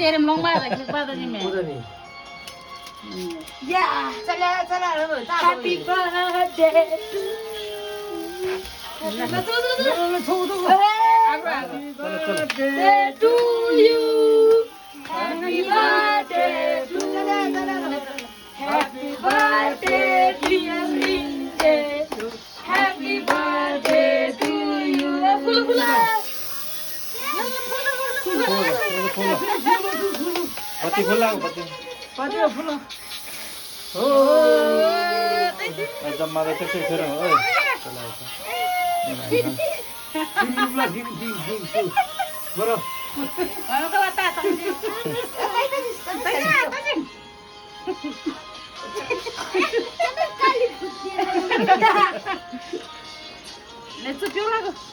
तेरे में लोग मारा कि बात नहीं मैं उधर नहीं या चला चला happy birthday to you happy birthday to happy birthday dear Rinje happy birthday to you फुल फुला पत्ती फुल लाग पत्ती फुला हो एकदम मला तर ते खरं ओय चला बरं Let's go.